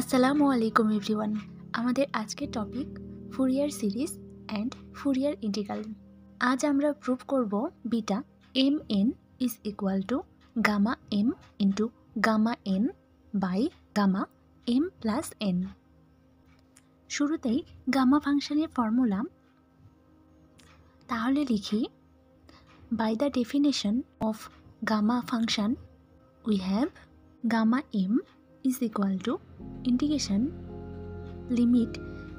আসসালামু আলাইকুম এভরিওয়ান। আমাদের আজকের topic Fourier series and Fourier integral. আজ আমরা প্রুভ করব beta M N is equal to gamma M into gamma N by gamma M plus N. শুরুতেই গামা ফাংশনের ফর্মুলা, তাহলে লিখি by the definition of gamma function we have gamma M is equal to integration limit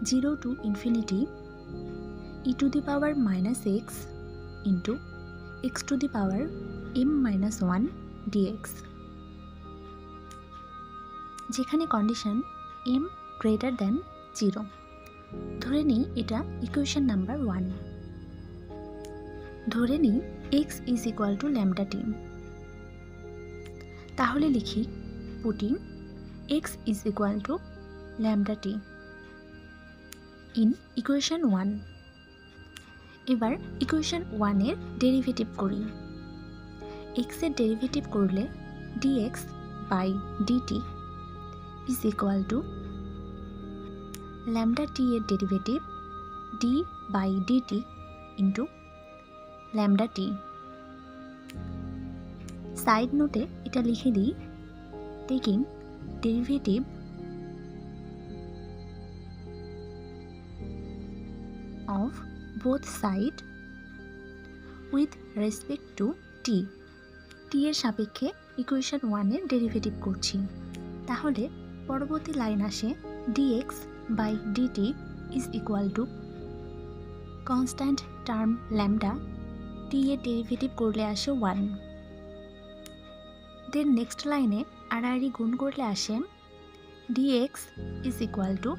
0 to infinity e to the power minus x into x to the power m minus 1 dx, যেখানে condition m greater than 0। ধরে নিই এটা equation number 1। ধরে নিই x is equal to lambda t। তাহলে লিখি putting x is equal to lambda t in equation 1। এবার equation 1 এর ডেরিভেটিভ করি। x এর ডেরিভেটিভ করলে dx by dt is equal to lambda t এর derivative d by dt into lambda t। Side নোটে এটা লিখে দিই, taking derivative of both side with respect to t এর সাপেক্ষে ইকুয়েশন 1 এর ডেরিভেটিভ করছি। তাহলে পরবর্তী লাইন আসে dx by dt is equal to constant term lambda t এর ডেরিভেটিভ করলে আসে 1। দেন নেক্সট লাইনে আড়াআড়ি গুণ করলে আসে dx is equal to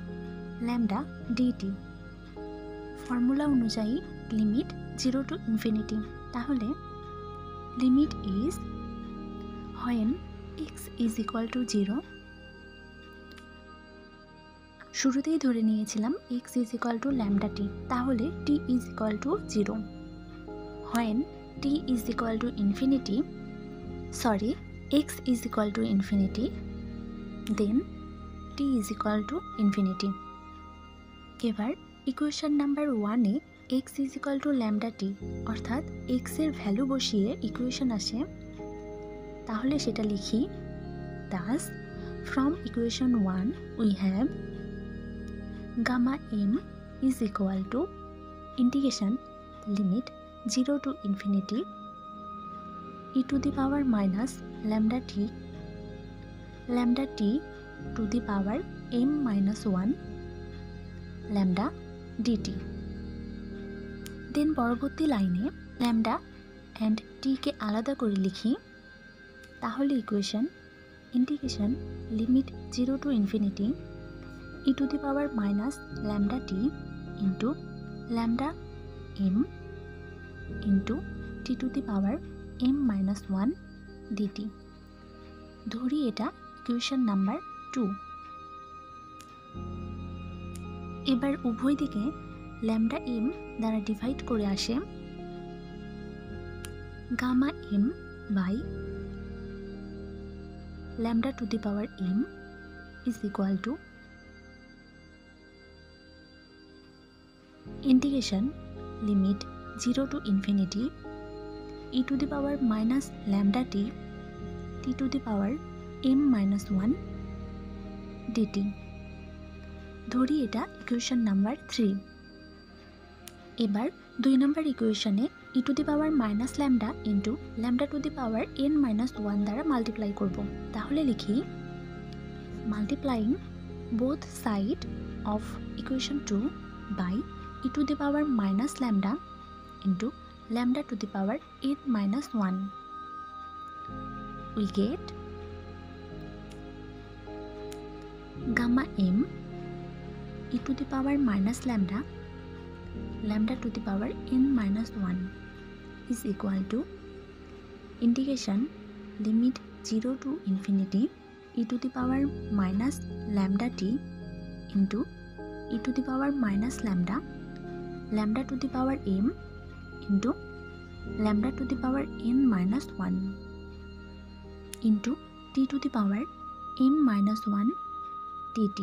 lambda dt, formula অনুযায়ী লিমিট 0 to infinity। তাহলে limit is when x is equal to 0, শুরুতেই ধরে নিয়েছিলাম x is equal to lambda t, তাহলে t is equal to 0। when t is equal to infinity, sorry, x is equal to infinity, then t is equal to infinity। এবার equation number 1 A x is equal to lambda t অর্থাৎ x এর value বসিয়ে equation আসে। তাহলে সেটা লিখি, thus from equation 1 we have gamma m is equal to integration limit 0 to infinity e to the power minus lambda t to the power m minus 1 lambda dt। দেন পরবর্তী লাইনে lambda and টি কে আলাদা করে লিখি। তাহলে equation integration limit 0 to infinity e to the power minus lambda t into lambda m into t to the power m minus 1 dt। ধরি এটা equation number 2। এবার উভয় দিকে ল্যামডা এম দ্বারা ডিভাইড করে আসে gamma M by lambda to the power M is equal to integration limit 0 to infinity e to the power minus lambda t to the power m minus 1 dt। ধরি এটা equation number 3। এবার 2 নম্বর ইকুয়েশনে e to the power minus lambda into lambda to the power n minus 1 দ্বারা multiply করব। তাহলে লিখি multiplying both side of equation 2 by e to the power minus lambda into lambda to the power n minus 1, we get gamma m e to the power minus lambda to the power n minus 1 is equal to integration limit 0 to infinity e to the power minus lambda t into e to the power minus lambda to the power m into lambda to the power n minus 1 into t to the power m minus 1 t dt।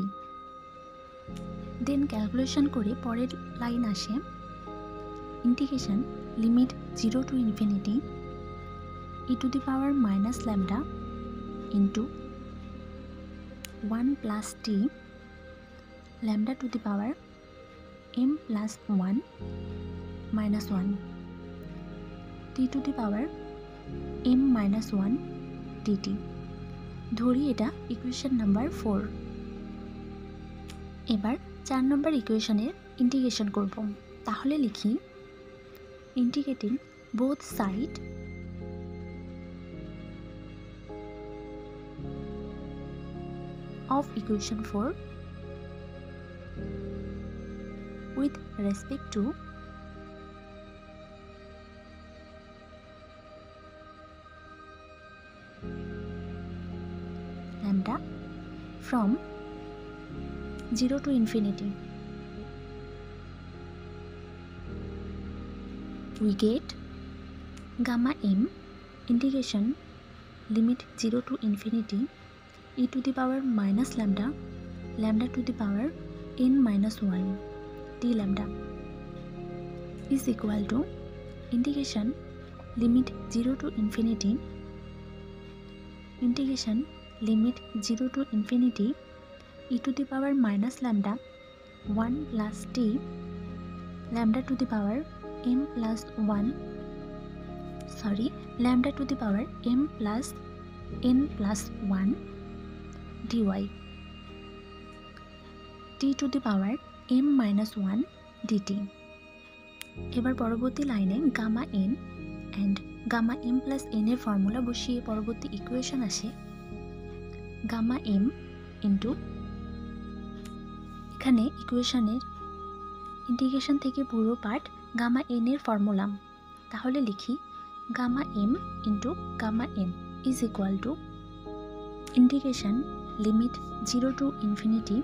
Then calculation করে পরের line আসে integration limit 0 to infinity e to the power minus lambda into 1 plus T lambda to the power m plus 1 minus 1 t to the power m minus 1 dt। ধরি এটা equation number 4। এবার 4 নম্বর ইকুয়েশনের integration করব। তাহলে লিখি integrating both side of equation 4 with respect to lambda from 0 to infinity. We get gamma m integration limit 0 to infinity e to the power minus lambda lambda to the power n minus 1 d lambda is equal to integration limit 0 to infinity integration limit 0 to infinity e to the power minus lambda 1 plus t lambda to the power m plus 1 lambda to the power m plus n plus 1 dy t to the power m minus 1 dt। এবার পরবর্তী লাইনে gamma n and gamma m plus n এর formula বসিয়ে পরবর্তী equation আসে gamma m into এখানে ইকুয়েশনের integration থেকে পুরো পার্ট গামা n এর ফর্মুলা। তাহলে লিখি gamma m into gamma n is equal to integration limit 0 to infinity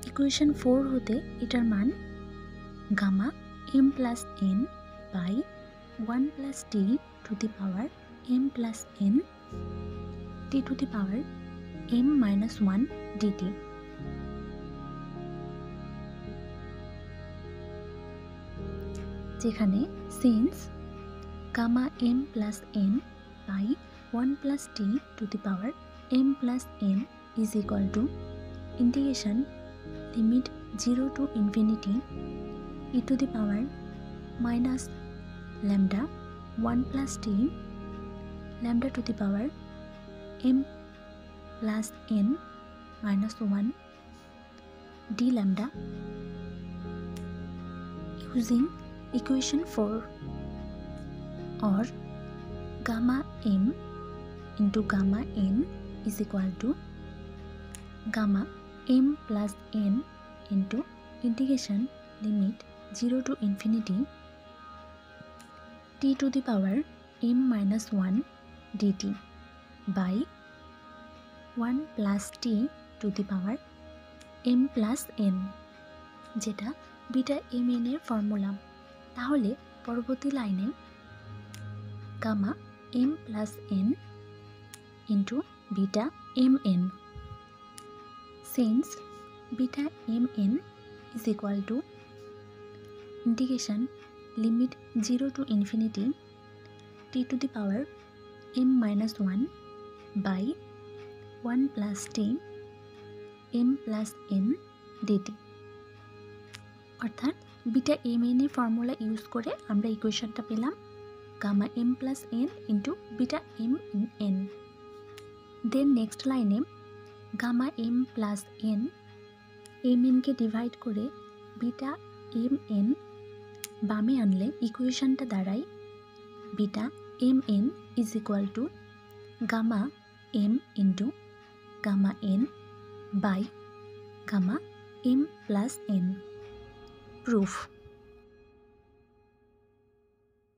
equation 4 হতে এটার মান gamma m plus n by 1 plus t to the power m plus n t to the power m minus 1 dt। যেখানে since gamma m plus n by 1 plus t to the power m plus n is equal to integration limit 0 to infinity e to the power minus lambda 1 plus t lambda to the power m plus n minus 1 d lambda using equation 4 or gamma m into gamma n is equal to gamma m plus n into integration limit 0 to infinity t to the power m minus 1 dt by 1 plus t to the power m plus n যেটা beta mn এর formula. তাহলে পরবর্তী লাইনে gamma m plus n into beta mn since beta mn is equal to integration limit 0 to infinity t to the power m minus 1 by 1 plus t m plus n dt। অর্থাৎ beta mn এর formula use করে আমরা ইকুয়েশনটা পেলাম gamma m plus n into beta mn। Then next লাইনে gamma m plus n mn কে divide করে beta mn বামে আনলে ইকুয়েশনটা দাঁড়ায় beta mn is equal to gamma m into gamma n by gamma m plus n। Proof